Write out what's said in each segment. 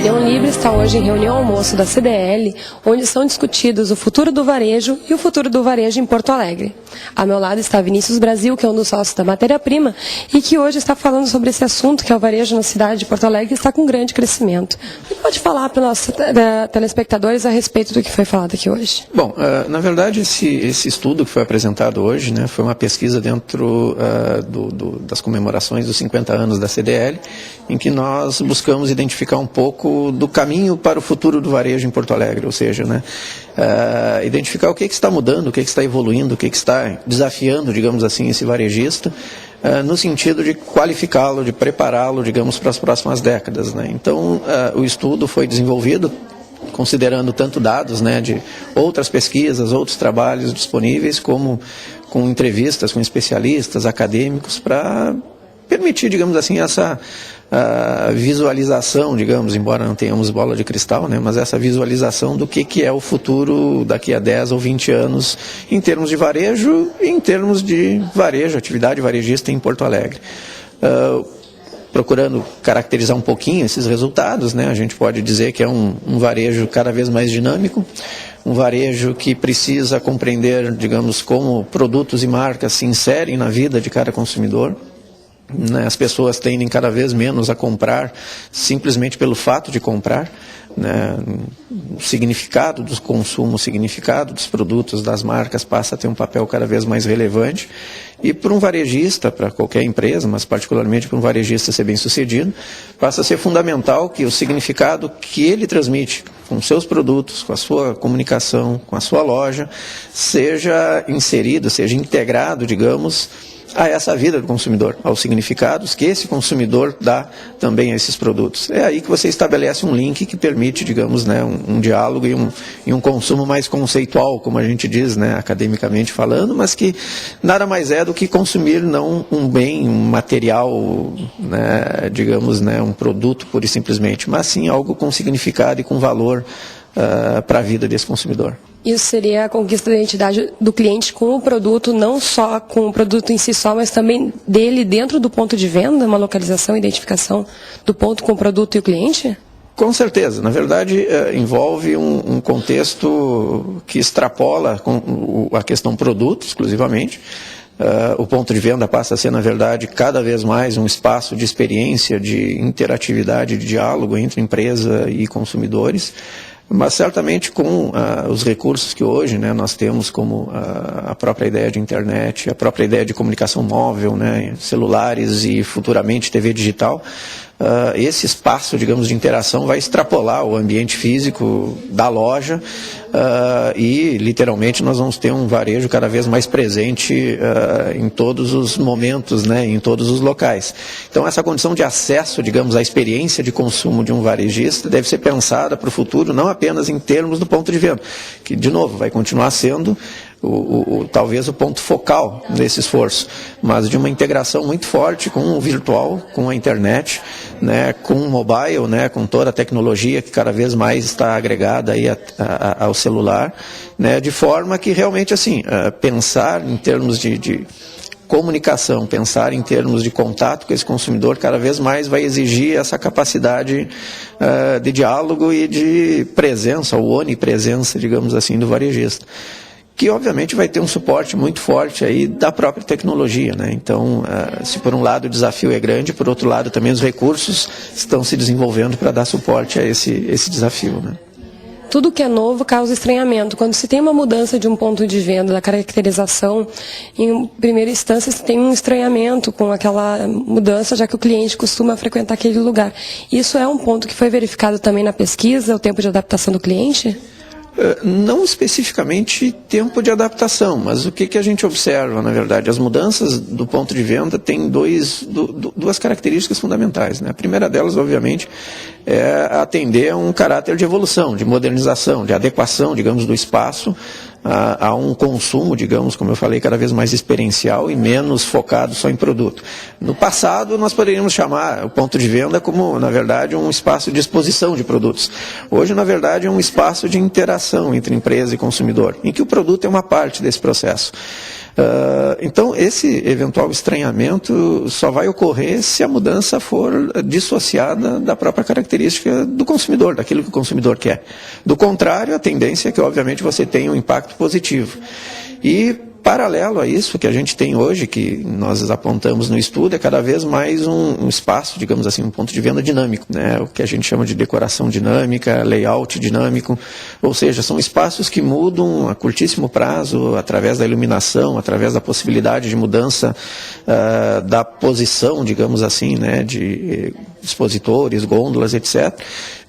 Leão Livre está hoje em reunião almoço da CDL, onde são discutidos o futuro do varejo e o futuro do varejo em Porto Alegre. Ao meu lado está Vinícius Brasil, que é um dos sócios da Matéria-Prima e que hoje está falando sobre esse assunto, que é o varejo na cidade de Porto Alegre, que está com grande crescimento. Você pode falar para os nossos telespectadores a respeito do que foi falado aqui hoje? Bom, na verdade, esse estudo que foi apresentado hoje, né, foi uma pesquisa dentro das comemorações dos 50 anos da CDL, em que nós buscamos identificar um pouco do caminho para o futuro do varejo em Porto Alegre, ou seja, né, identificar o que está mudando, o que está evoluindo, o que está desafiando, digamos assim, esse varejista, no sentido de qualificá-lo, de prepará-lo, digamos, para as próximas décadas, né. Então, o estudo foi desenvolvido considerando tanto dados, né, de outras pesquisas, outros trabalhos disponíveis, como com entrevistas com especialistas, acadêmicos, para permitir, digamos assim, essa visualização, digamos, embora não tenhamos bola de cristal, né, mas essa visualização do que é o futuro daqui a 10 ou 20 anos em termos de varejo e em termos de varejo, atividade varejista em Porto Alegre. Procurando caracterizar um pouquinho esses resultados, né, a gente pode dizer que é um varejo cada vez mais dinâmico, um varejo que precisa compreender, digamos, como produtos e marcas se inserem na vida de cada consumidor. As pessoas tendem cada vez menos a comprar simplesmente pelo fato de comprar, né? O significado do consumo, o significado dos produtos, das marcas passa a ter um papel cada vez mais relevante e para um varejista, para qualquer empresa, mas particularmente para um varejista ser bem sucedido, passa a ser fundamental que o significado que ele transmite com seus produtos, com a sua comunicação, com a sua loja, seja inserido, seja integrado, digamos, a essa vida do consumidor, aos significados que esse consumidor dá também a esses produtos. É aí que você estabelece um link que permite, digamos, né, um diálogo e um consumo mais conceitual, como a gente diz, né, academicamente falando, mas que nada mais é do que consumir não um bem, um material, né, digamos, né, um produto pura e simplesmente, mas sim algo com significado e com valor para a vida desse consumidor. Isso seria a conquista da identidade do cliente com o produto, não só com o produto em si só, mas também dele dentro do ponto de venda, uma localização, identificação do ponto com o produto e o cliente? Com certeza. Na verdade, envolve um contexto que extrapola a questão produto, exclusivamente. O ponto de venda passa a ser, na verdade, cada vez mais um espaço de experiência, de interatividade, de diálogo entre empresa e consumidores. Mas certamente com os recursos que hoje, né, nós temos, como a própria ideia de internet, a própria ideia de comunicação móvel, né, celulares e futuramente TV digital, esse espaço, digamos, de interação vai extrapolar o ambiente físico da loja e literalmente nós vamos ter um varejo cada vez mais presente em todos os momentos, né, em todos os locais. Então essa condição de acesso, digamos, à experiência de consumo de um varejista deve ser pensada para o futuro, não apenas em termos do ponto de venda, que de novo vai continuar sendo talvez o ponto focal desse esforço, mas de uma integração muito forte com o virtual, com a internet, né, com o mobile, né, com toda a tecnologia que cada vez mais está agregada aí ao celular, né, de forma que realmente assim, pensar em termos de comunicação, pensar em termos de contato com esse consumidor cada vez mais vai exigir essa capacidade de diálogo e de presença, ou onipresença, digamos assim, do varejista, que obviamente vai ter um suporte muito forte aí da própria tecnologia, né? Então, se por um lado o desafio é grande, por outro lado também os recursos estão se desenvolvendo para dar suporte a esse desafio, né? Tudo que é novo causa estranhamento. Quando se tem uma mudança de um ponto de venda, da caracterização, em primeira instância se tem um estranhamento com aquela mudança, já que o cliente costuma frequentar aquele lugar. Isso é um ponto que foi verificado também na pesquisa, o tempo de adaptação do cliente? Não especificamente tempo de adaptação, mas o que a gente observa, na verdade, as mudanças do ponto de venda têm duas características fundamentais, né? A primeira delas, obviamente, é atender a um caráter de evolução, de modernização, de adequação, digamos, do espaço a um consumo, digamos, como eu falei, cada vez mais experiencial e menos focado só em produto. No passado, nós poderíamos chamar o ponto de venda como, na verdade, um espaço de exposição de produtos. Hoje, na verdade, é um espaço de interação entre empresa e consumidor, em que o produto é uma parte desse processo. Então, esse eventual estranhamento só vai ocorrer se a mudança for dissociada da própria característica do consumidor, daquilo que o consumidor quer. Do contrário, a tendência é que, obviamente, você tenha um impacto positivo. E, paralelo a isso, que a gente tem hoje, que nós apontamos no estudo, é cada vez mais um espaço, digamos assim, um ponto de venda dinâmico, né? O que a gente chama de decoração dinâmica, layout dinâmico, ou seja, são espaços que mudam a curtíssimo prazo, através da iluminação, através da possibilidade de mudança da posição, digamos assim, né, de expositores, gôndolas, etc.,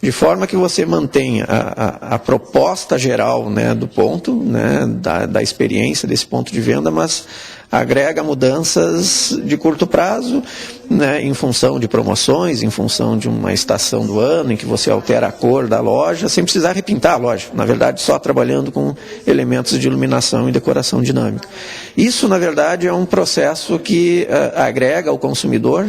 de forma que você mantenha a proposta geral, né, do ponto, né, da experiência desse ponto de venda, mas agrega mudanças de curto prazo, né, em função de promoções, em função de uma estação do ano em que você altera a cor da loja, sem precisar repintar a loja, na verdade só trabalhando com elementos de iluminação e decoração dinâmica. Isso, na verdade, é um processo que agrega ao consumidor,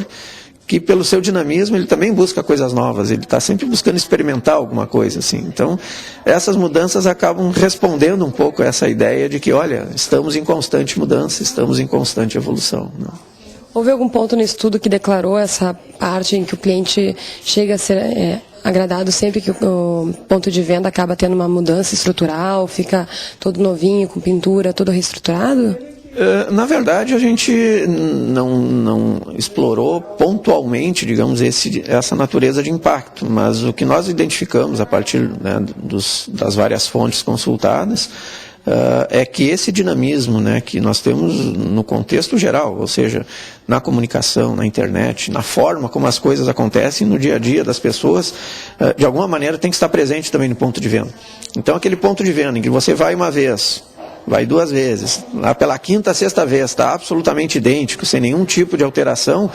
que pelo seu dinamismo ele também busca coisas novas, ele está sempre buscando experimentar alguma coisa assim. Então, essas mudanças acabam respondendo um pouco a essa ideia de que, olha, estamos em constante mudança, estamos em constante evolução, né? Houve algum ponto no estudo que declarou essa parte em que o cliente chega a ser agradado sempre que o ponto de venda acaba tendo uma mudança estrutural, fica todo novinho, com pintura, todo reestruturado? Na verdade, a gente não explorou pontualmente, digamos, essa natureza de impacto, mas o que nós identificamos a partir, né, das várias fontes consultadas é que esse dinamismo, né, que nós temos no contexto geral, ou seja, na comunicação, na internet, na forma como as coisas acontecem no dia a dia das pessoas, de alguma maneira tem que estar presente também no ponto de venda. Então, aquele ponto de venda em que você vai uma vez, vai duas vezes, lá pela quinta, sexta vez, está absolutamente idêntico, sem nenhum tipo de alteração,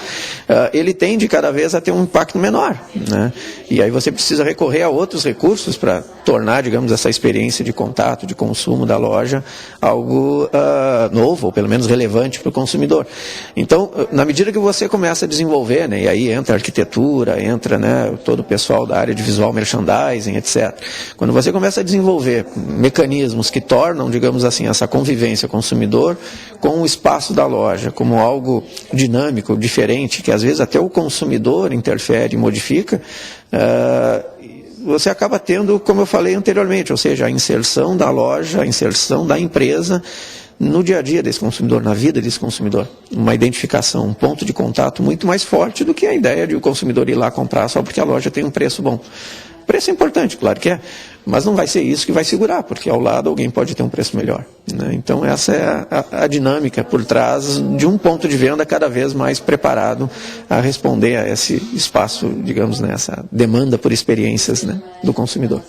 ele tende cada vez a ter um impacto menor, né? E aí você precisa recorrer a outros recursos para tornar, digamos, essa experiência de contato, de consumo da loja algo novo, ou pelo menos relevante para o consumidor. Então, na medida que você começa a desenvolver, né, e aí entra a arquitetura, entra, né, todo o pessoal da área de visual merchandising, etc. Quando você começa a desenvolver mecanismos que tornam, digamos assim, essa convivência consumidor com o espaço da loja como algo dinâmico, diferente, que às vezes até o consumidor interfere e modifica, você acaba tendo, como eu falei anteriormente, ou seja, a inserção da loja, a inserção da empresa no dia a dia desse consumidor, na vida desse consumidor. Uma identificação, um ponto de contato muito mais forte do que a ideia de o consumidor ir lá comprar só porque a loja tem um preço bom. O preço é importante, claro que é, mas não vai ser isso que vai segurar, porque ao lado alguém pode ter um preço melhor, né? Então essa é a dinâmica por trás de um ponto de venda cada vez mais preparado a responder a esse espaço, digamos, nessa demanda por experiências, né, do consumidor.